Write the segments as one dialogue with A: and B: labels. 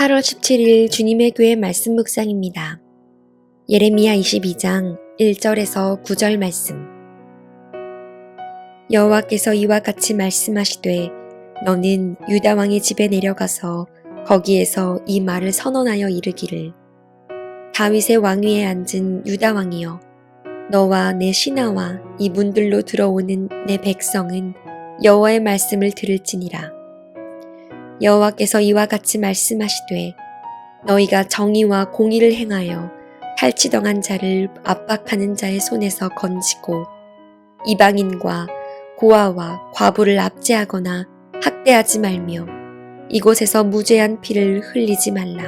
A: 8월 17일 주님의 교회 말씀 묵상입니다. 예레미야 22장 1절에서 9절 말씀. 여호와께서 이와 같이 말씀하시되 너는 유다 왕의 집에 내려가서 거기에서 이 말을 선언하여 이르기를 다윗의 왕위에 앉은 유다 왕이여 너와 내 신하와 이 문들로 들어오는 내 백성은 여호와의 말씀을 들을지니라. 여호와께서 이와 같이 말씀하시되 너희가 정의와 공의를 행하여 탈취당한 자를 압박하는 자의 손에서 건지고 이방인과 고아와 과부를 압제하거나 학대하지 말며 이곳에서 무죄한 피를 흘리지 말라.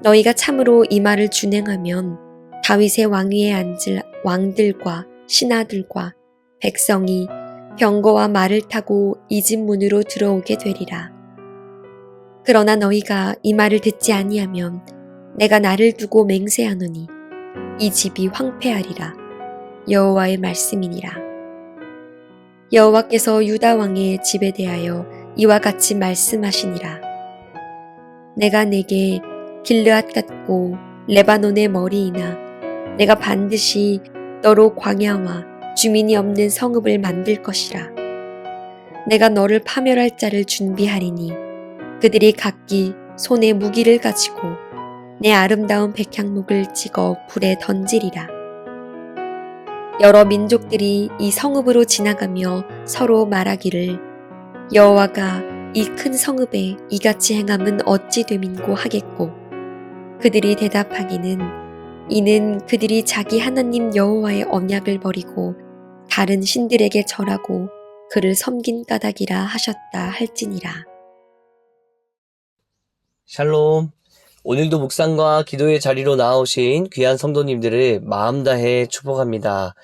A: 너희가 참으로 이 말을 준행하면 다윗의 왕위에 앉을 왕들과 신하들과 백성이 병거와 말을 타고 이 집 문으로 들어오게 되리라. 그러나 너희가 이 말을 듣지 아니하면 내가 나를 두고 맹세하노니 이 집이 황폐하리라. 여호와의 말씀이니라. 여호와께서 유다 왕의 집에 대하여 이와 같이 말씀하시니라. 내가 내게 길르앗 같고 레바논의 머리이나 내가 반드시 너로 광야와 주민이 없는 성읍을 만들 것이라. 내가 너를 파멸할 자를 준비하리니 그들이 각기 손에 무기를 가지고 내 아름다운 백향목을 찍어 불에 던지리라. 여러 민족들이 이 성읍으로 지나가며 서로 말하기를 여호와가 이 큰 성읍에 이같이 행함은 어찌 됨인고 하겠고 그들이 대답하기는 이는 그들이 자기 하나님 여호와의 언약을 버리고 다른 신들에게 절하고 그를 섬긴 까닭이라 하셨다 할지니라.
B: 샬롬. 오늘도 묵상과 기도의 자리로 나오신 귀한 성도님들을 마음 다해 축복합니다.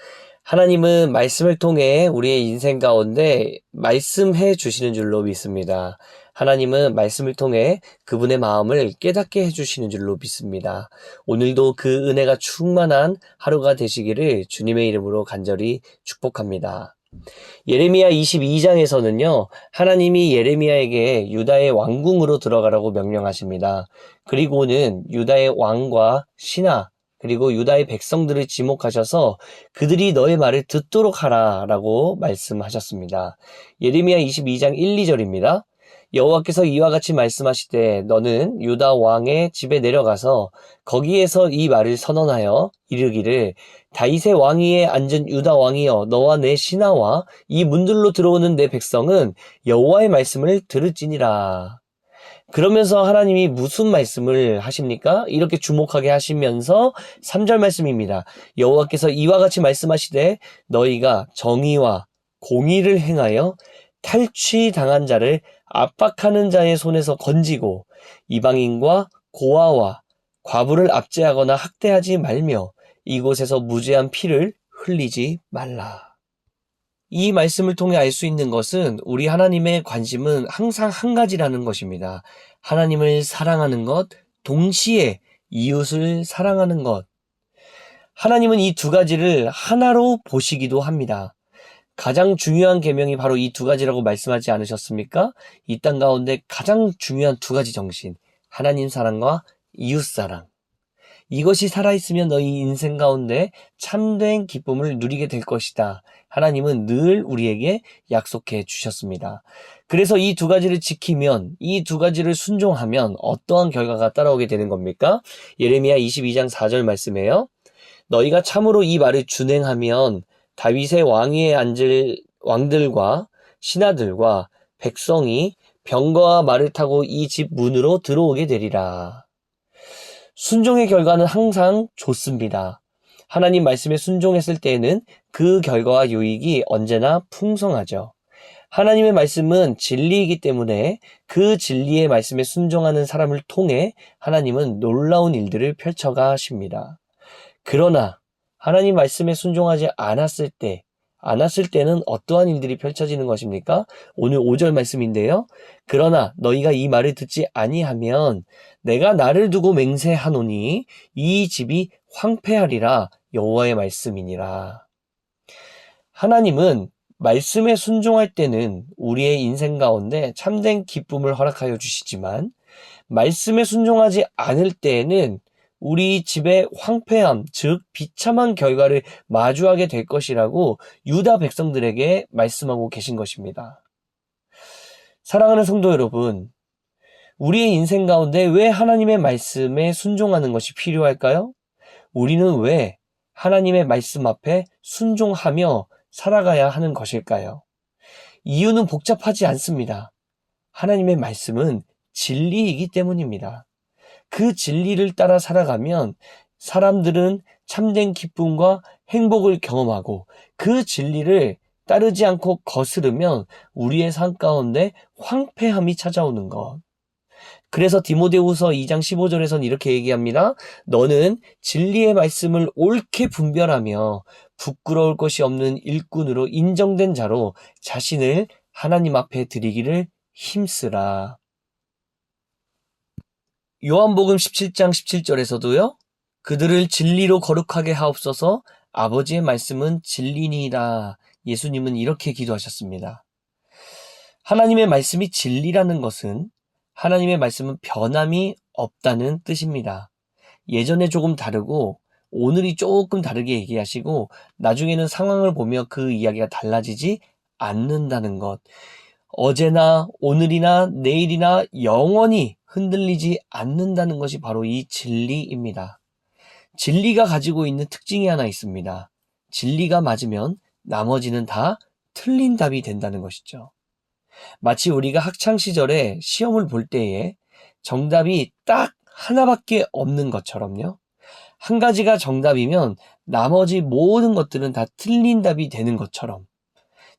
B: 하나님은 말씀을 통해 우리의 인생 가운데 말씀해 주시는 줄로 믿습니다. 하나님은 말씀을 통해 그분의 마음을 깨닫게 해주시는 줄로 믿습니다. 오늘도 그 은혜가 충만한 하루가 되시기를 주님의 이름으로 간절히 축복합니다. 예레미야 22장에서는요, 하나님이 예레미야에게 유다의 왕궁으로 들어가라고 명령하십니다. 그리고는 유다의 왕과 신하, 그리고 유다의 백성들을 지목하셔서 그들이 너의 말을 듣도록 하라 라고 말씀하셨습니다. 예레미야 22장 1, 2절입니다. 여호와께서 이와 같이 말씀하시되 너는 유다 왕의 집에 내려가서 거기에서 이 말을 선언하여 이르기를 다윗의 왕위에 앉은 유다 왕이여 너와 내 신하와 이 문들로 들어오는 내 백성은 여호와의 말씀을 들을지니라. 그러면서 하나님이 무슨 말씀을 하십니까? 이렇게 주목하게 하시면서 3절 말씀입니다. 여호와께서 이와 같이 말씀하시되 너희가 정의와 공의를 행하여 탈취당한 자를 압박하는 자의 손에서 건지고 이방인과 고아와 과부를 압제하거나 학대하지 말며 이곳에서 무죄한 피를 흘리지 말라. 이 말씀을 통해 알 수 있는 것은 우리 하나님의 관심은 항상 한 가지라는 것입니다. 하나님을 사랑하는 것, 동시에 이웃을 사랑하는 것. 하나님은 이 두 가지를 하나로 보시기도 합니다. 가장 중요한 계명이 바로 이 두 가지라고 말씀하지 않으셨습니까? 이 땅 가운데 가장 중요한 두 가지 정신, 하나님 사랑과 이웃 사랑. 이것이 살아있으면 너희 인생 가운데 참된 기쁨을 누리게 될 것이다. 하나님은 늘 우리에게 약속해 주셨습니다. 그래서 이 두 가지를 지키면, 이 두 가지를 순종하면 어떠한 결과가 따라오게 되는 겁니까? 예레미야 22장 4절 말씀이에요. 너희가 참으로 이 말을 준행하면 다윗의 왕위에 앉을 왕들과 신하들과 백성이 병거와 말을 타고 이 집 문으로 들어오게 되리라. 순종의 결과는 항상 좋습니다. 하나님 말씀에 순종했을 때에는 그 결과와 유익이 언제나 풍성하죠. 하나님의 말씀은 진리이기 때문에 그 진리의 말씀에 순종하는 사람을 통해 하나님은 놀라운 일들을 펼쳐가 하십니다. 그러나 하나님 말씀에 순종하지 않았을 때는 어떠한 일들이 펼쳐지는 것입니까? 오늘 5절 말씀인데요. 그러나 너희가 이 말을 듣지 아니하면 내가 나를 두고 맹세하노니 이 집이 황폐하리라 여호와의 말씀이니라. 하나님은 말씀에 순종할 때는 우리의 인생 가운데 참된 기쁨을 허락하여 주시지만 말씀에 순종하지 않을 때에는 우리 집의 황폐함, 즉 비참한 결과를 마주하게 될 것이라고 유다 백성들에게 말씀하고 계신 것입니다. 사랑하는 성도 여러분, 우리의 인생 가운데 왜 하나님의 말씀에 순종하는 것이 필요할까요? 우리는 왜 하나님의 말씀 앞에 순종하며 살아가야 하는 것일까요? 이유는 복잡하지 않습니다. 하나님의 말씀은 진리이기 때문입니다. 그 진리를 따라 살아가면 사람들은 참된 기쁨과 행복을 경험하고 그 진리를 따르지 않고 거스르면 우리의 삶 가운데 황폐함이 찾아오는 것. 그래서 디모데후서 2장 15절에선 이렇게 얘기합니다. 너는 진리의 말씀을 옳게 분별하며 부끄러울 것이 없는 일꾼으로 인정된 자로 자신을 하나님 앞에 드리기를 힘쓰라. 요한복음 17장 17절에서도요. 그들을 진리로 거룩하게 하옵소서. 아버지의 말씀은 진리니이다. 예수님은 이렇게 기도하셨습니다. 하나님의 말씀이 진리라는 것은 하나님의 말씀은 변함이 없다는 뜻입니다. 예전에 조금 다르고 오늘이 조금 다르게 얘기하시고 나중에는 상황을 보며 그 이야기가 달라지지 않는다는 것. 어제나 오늘이나 내일이나 영원히 흔들리지 않는다는 것이 바로 이 진리입니다. 진리가 가지고 있는 특징이 하나 있습니다. 진리가 맞으면 나머지는 다 틀린 답이 된다는 것이죠. 마치 우리가 학창시절에 시험을 볼 때에 정답이 딱 하나밖에 없는 것처럼요. 한 가지가 정답이면 나머지 모든 것들은 다 틀린 답이 되는 것처럼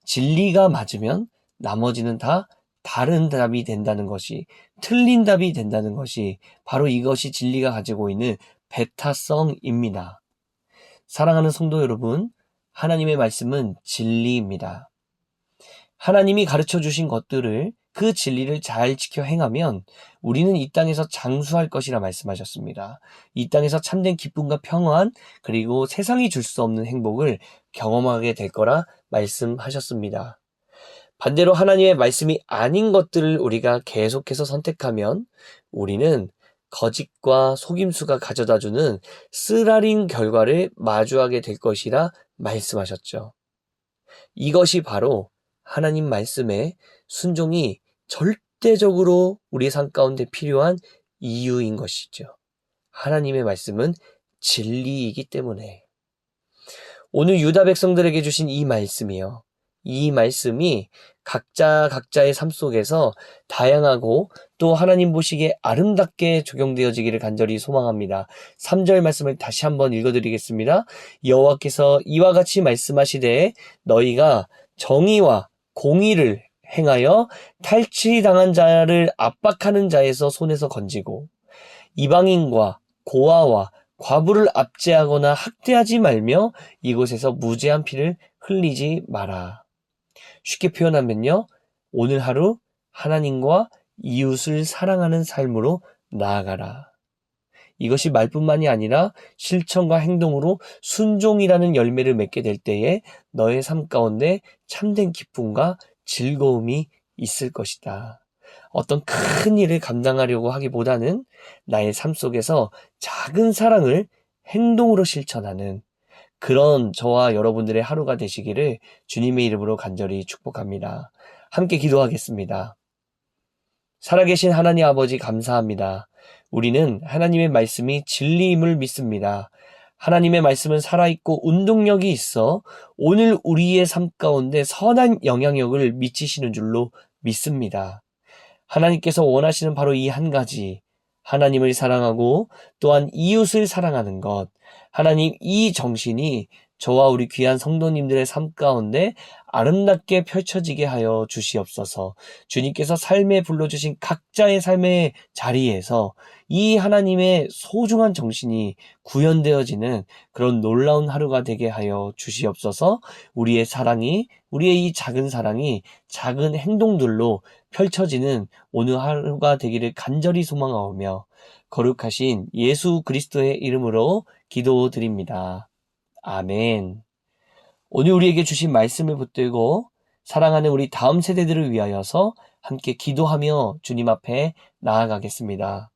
B: 진리가 맞으면 나머지는 다 다른 답이 된다는 것이, 틀린 답이 된다는 것이 바로 이것이 진리가 가지고 있는 배타성입니다. 사랑하는 성도 여러분, 하나님의 말씀은 진리입니다. 하나님이 가르쳐 주신 것들을 그 진리를 잘 지켜 행하면 우리는 이 땅에서 장수할 것이라 말씀하셨습니다. 이 땅에서 참된 기쁨과 평안 그리고 세상이 줄 수 없는 행복을 경험하게 될 거라 말씀하셨습니다. 반대로 하나님의 말씀이 아닌 것들을 우리가 계속해서 선택하면 우리는 거짓과 속임수가 가져다주는 쓰라린 결과를 마주하게 될 것이라 말씀하셨죠. 이것이 바로 하나님 말씀에 순종이 절대적으로 우리 삶 가운데 필요한 이유인 것이죠. 하나님의 말씀은 진리이기 때문에. 오늘 유다 백성들에게 주신 이 말씀이요. 이 말씀이 각자의 삶 속에서 다양하고 또 하나님 보시기에 아름답게 적용되어지기를 간절히 소망합니다. 3절 말씀을 다시 한번 읽어드리겠습니다. 여호와께서 이와 같이 말씀하시되 너희가 정의와 공의를 행하여 탈취당한 자를 압박하는 자에서 손에서 건지고 이방인과 고아와 과부를 압제하거나 학대하지 말며 이곳에서 무죄한 피를 흘리지 마라. 쉽게 표현하면요. 오늘 하루 하나님과 이웃을 사랑하는 삶으로 나아가라. 이것이 말뿐만이 아니라 실천과 행동으로 순종이라는 열매를 맺게 될 때에 너의 삶 가운데 참된 기쁨과 즐거움이 있을 것이다. 어떤 큰 일을 감당하려고 하기보다는 나의 삶 속에서 작은 사랑을 행동으로 실천하는 그런 저와 여러분들의 하루가 되시기를 주님의 이름으로 간절히 축복합니다. 함께 기도하겠습니다. 살아계신 하나님 아버지 감사합니다. 우리는 하나님의 말씀이 진리임을 믿습니다. 하나님의 말씀은 살아있고 운동력이 있어 오늘 우리의 삶 가운데 선한 영향력을 미치시는 줄로 믿습니다. 하나님께서 원하시는 바로 이 한 가지, 하나님을 사랑하고 또한 이웃을 사랑하는 것, 하나님 이 정신이 저와 우리 귀한 성도님들의 삶 가운데 아름답게 펼쳐지게 하여 주시옵소서. 주님께서 삶에 불러주신 각자의 삶의 자리에서 이 하나님의 소중한 정신이 구현되어지는 그런 놀라운 하루가 되게 하여 주시옵소서. 우리의 사랑이, 우리의 이 작은 사랑이 작은 행동들로 펼쳐지는 오늘 하루가 되기를 간절히 소망하오며 거룩하신 예수 그리스도의 이름으로 기도드립니다. 아멘. 오늘 우리에게 주신 말씀을 붙들고 사랑하는 우리 다음 세대들을 위하여서 함께 기도하며 주님 앞에 나아가겠습니다.